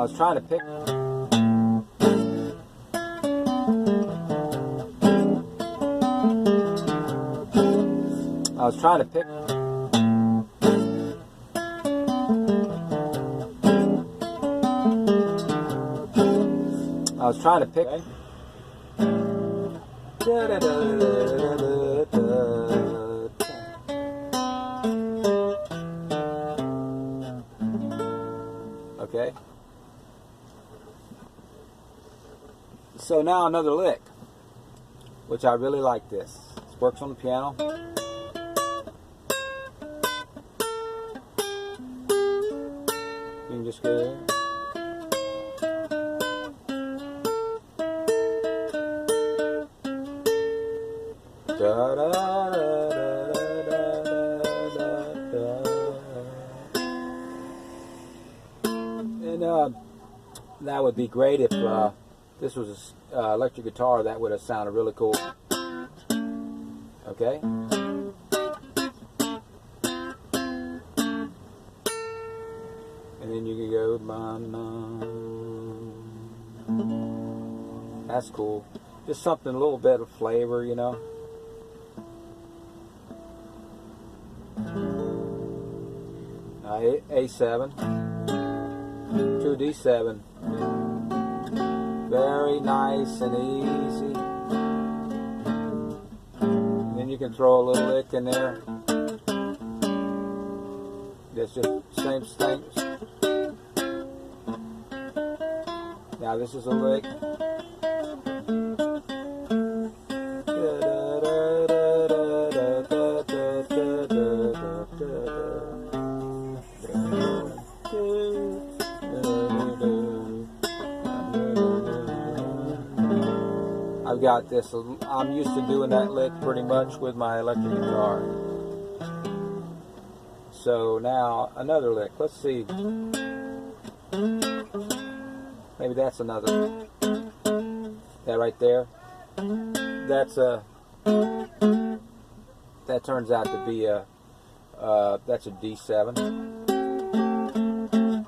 was trying to pick. I was trying to pick. I was trying to pick. Okay. So now another lick, which I really like this. It works on the piano. You can just go. Da, da, da, da, da, da, da. And that would be great if this was an electric guitar. That would have sounded really cool. Okay. And then you can go, that's cool. Just something, a little bit of flavor, you know. A7 to D7. Very nice and easy. And then you can throw a little lick in there. That's just same thing. Now this is a lick. I've got this. I'm used to doing that lick pretty much with my electric guitar. So now another lick. Let's see. Maybe that's another. That right there. That's a. That turns out to be a. That's a D7.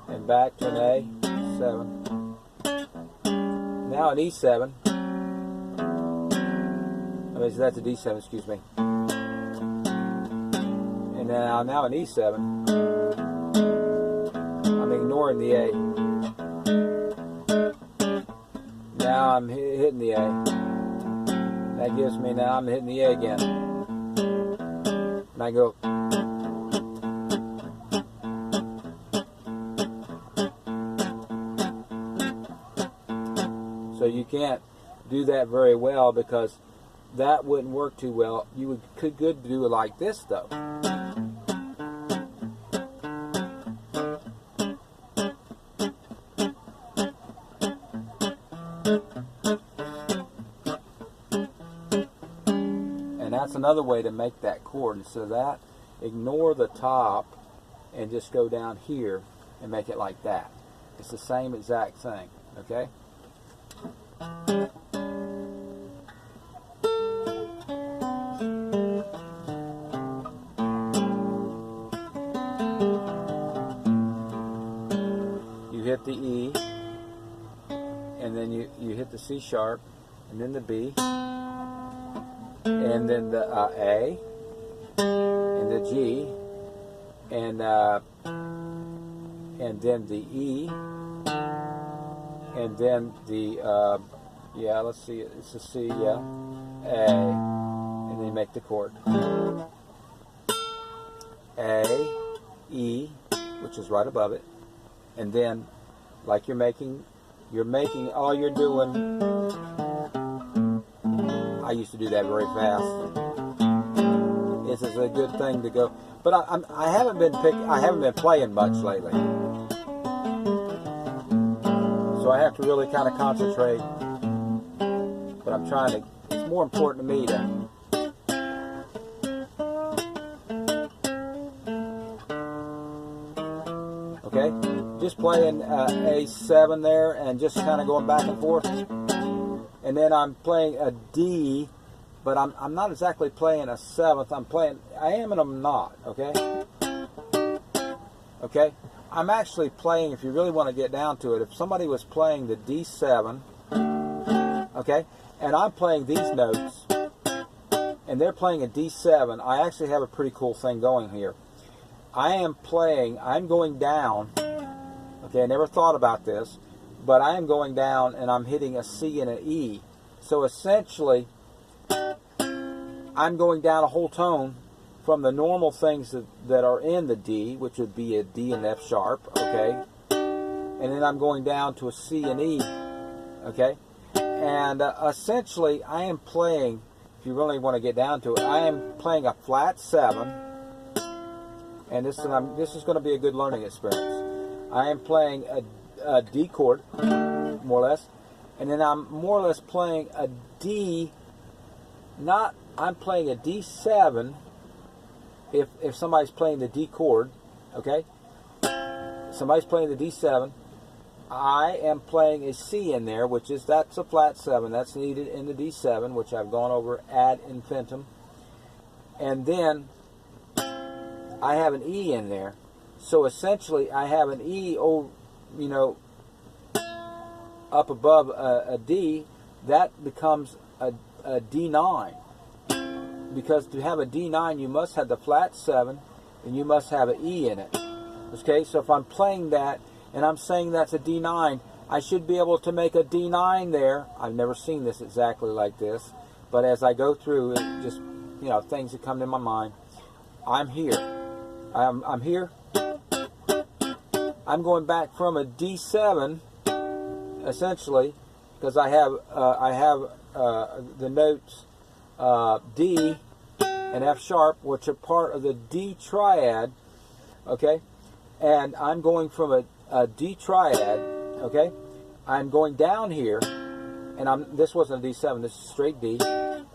And back to an A7. Now an E7. So that's a D7, excuse me. And now an E7. I'm ignoring the A. Now I'm hitting the A. That gives me, now I'm hitting the A again. And I go. So you can't do that very well because that wouldn't work too well. You could do it like this though. And that's another way to make that chord. Instead of that, ignore the top and just go down here and make it like that. It's the same exact thing, okay? You hit the E, and then you hit the C sharp, and then the B, and then the A, and the G, and then the E, and then the yeah, let's see, it's a C, yeah, A, and then you make the chord. A, E, which is right above it, and then like you're making all you're doing. I used to do that very fast. This is a good thing to go, but I haven't been playing much lately, so I have to really kind of concentrate. But I'm trying to. It's more important to me to. Okay, just playing A7 there, and just kind of going back and forth. And then I'm playing a D, but I'm not exactly playing a seventh. I am and I'm not. Okay. Okay. I'm actually playing, if you really want to get down to it, if somebody was playing the D7, okay, and I'm playing these notes, and they're playing a D7, I actually have a pretty cool thing going here. I'm going down, okay, I never thought about this, but I am going down and I'm hitting a C and an E. So essentially, I'm going down a whole tone from the normal things that are in the D, which would be a D and F sharp, okay? And then I'm going down to a C and E, okay? And essentially, I am playing, if you really want to get down to it, I am playing a flat 7, and this is going to be a good learning experience. I am playing a D chord, more or less, and then I'm more or less playing a D, I'm playing a D7 if somebody's playing the D chord, okay? Somebody's playing the D7, I am playing a C in there, that's a flat 7, that's needed in the D7, which I've gone over ad infinitum, and then I have an E in there. So essentially, I have an E, up above a D. That becomes a D9. Because to have a D9, you must have the flat 7, and you must have an E in it. Okay, so if I'm playing that, and I'm saying that's a D9, I should be able to make a D9 there. I've never seen this exactly like this, but as I go through, it just, things that come to my mind. I'm here. I'm here. I'm going back from a D7, essentially, because I have the notes D and F sharp, which are part of the D triad, okay? And I'm going from a D triad, okay? I'm going down here, and this wasn't a D7, this is straight D.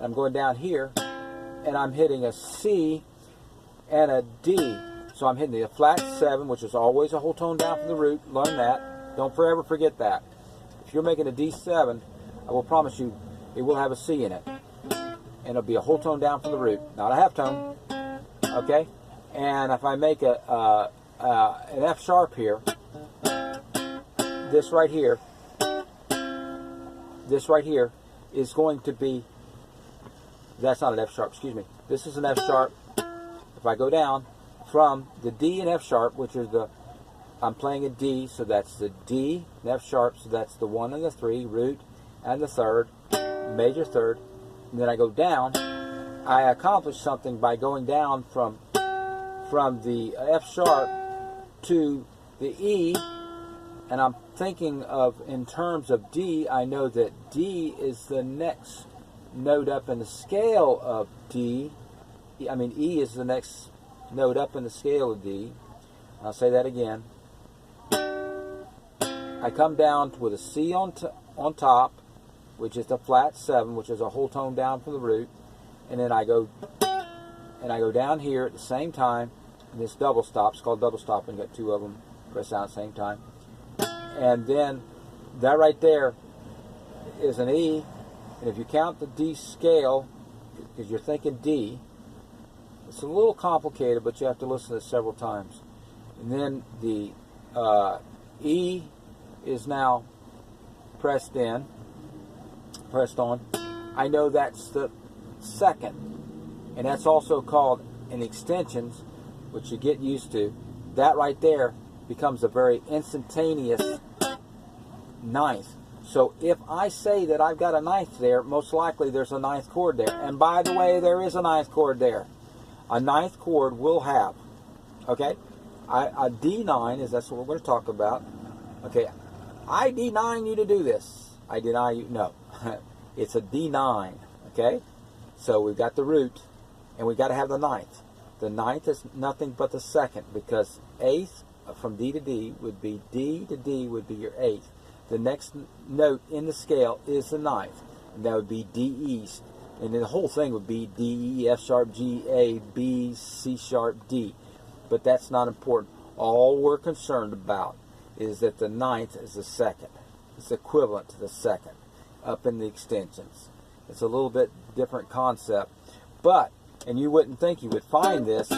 I'm going down here, and I'm hitting a C and a D. So I'm hitting the flat 7, which is always a whole tone down from the root. Learn that. Don't forever forget that. If you're making a D7, I will promise you it will have a C in it. And it'll be a whole tone down from the root, not a half tone. Okay? And if I make an F sharp here, this right here is going to be, that's not an F sharp, excuse me. This is an F sharp. If I go down from the D and F sharp, which is I'm playing a D, so that's the D and F sharp, so that's the 1 and the 3, root and the 3rd, major 3rd, and then I go down. I accomplish something by going down from the F sharp to the E, and I'm thinking of, in terms of D, I know that D is the next note up in the scale of D. E is the next note up in the scale of D. I'll say that again. I come down with a C on top, which is the flat 7, which is a whole tone down from the root, and then I go down here at the same time, and this double stop, it's called double stop, and you got two of them pressed down at the same time, and then that right there is an E, and if you count the D scale, because you're thinking D, it's a little complicated, but you have to listen to this several times. And then the E is now pressed on. I know that's the second. And that's also called in extensions, which you get used to. That right there becomes a very instantaneous ninth. So if I say that I've got a ninth there, most likely there's a ninth chord there. And by the way, there is a ninth chord there. A ninth chord will have, okay, a D9 that's what we're going to talk about. Okay, I deny you to do this. I deny you, no. It's a D9, okay? So we've got the root, and we've got to have the ninth. The ninth is nothing but the second, because eighth from D to D would be D to D would be your eighth. The next note in the scale is the ninth, and that would be D East. And then the whole thing would be D, E, F sharp, G, A, B, C sharp, D. But that's not important. All we're concerned about is that the ninth is the second. It's equivalent to the second up in the extensions. It's a little bit different concept. But, and you wouldn't think you would find this,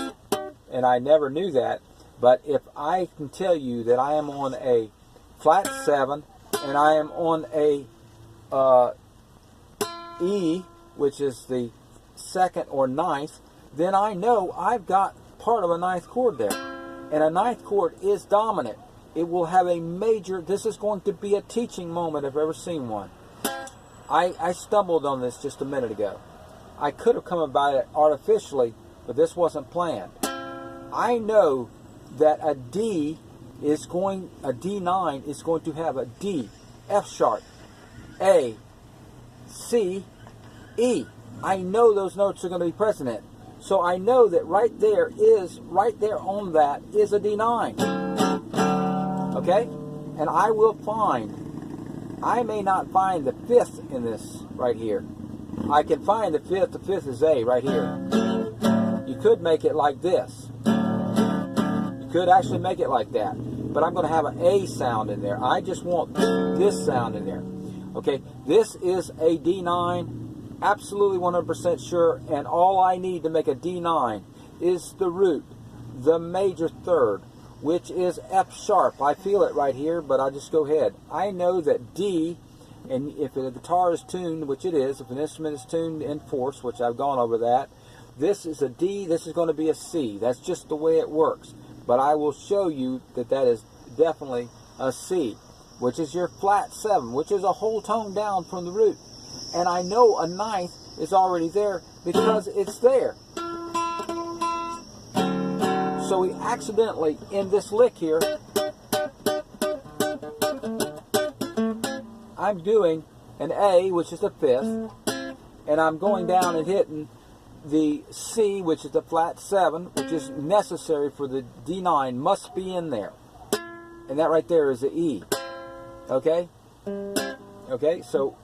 and I never knew that, But if I can tell you that I am on a flat 7 and I am on a E, which is the second or ninth, then I know I've got part of a ninth chord there. And a ninth chord is dominant. It will have a major, this is going to be a teaching moment if I've ever seen one. I stumbled on this just a minute ago. I could have come about it artificially, but this wasn't planned. I know that a D9 is going to have a D, F sharp, A, C, E. I know those notes are going to be present in it. So I know that right there on that is a D9. Okay? And I will find, I may not find the 5th in this right here. I can find the 5th. The 5th is A right here. You could make it like this. You could actually make it like that. But I'm going to have an A sound in there. I just want this sound in there. Okay? This is a D9. Absolutely 100% sure, and all I need to make a D9 is the root, the major third, which is F sharp. I feel it right here, but I'll just go ahead. I know that D, and if a guitar is tuned, which it is, if an instrument is tuned in fourths, which I've gone over that, this is a D, this is going to be a C. That's just the way it works. But I will show you that that is definitely a C, which is your flat 7, which is a whole tone down from the root. And I know a ninth is already there because it's there. So we accidentally, in this lick here, I'm doing an A, which is the 5th, and I'm going down and hitting the C, which is the flat 7, which is necessary for the D9, must be in there. And that right there is the E. Okay? Okay, so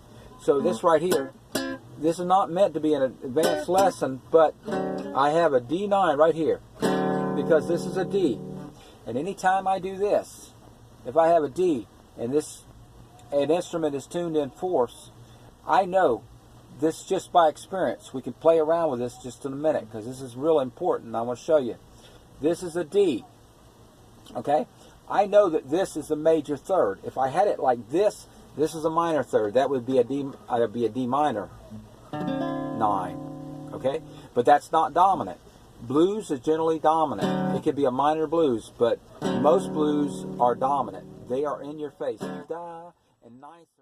this right here, this is not meant to be an advanced lesson, but I have a D9 right here because this is a D. And anytime I do this, if I have a D and an instrument is tuned in fourths, I know this just by experience. We can play around with this just in a minute because this is real important. I want to show you. This is a D. Okay? I know that this is the major third. If I had it like this is a minor third. That would be a D minor 9. Okay? But that's not dominant. Blues is generally dominant. It could be a minor blues, but most blues are dominant. They are in your face. Da and ninth.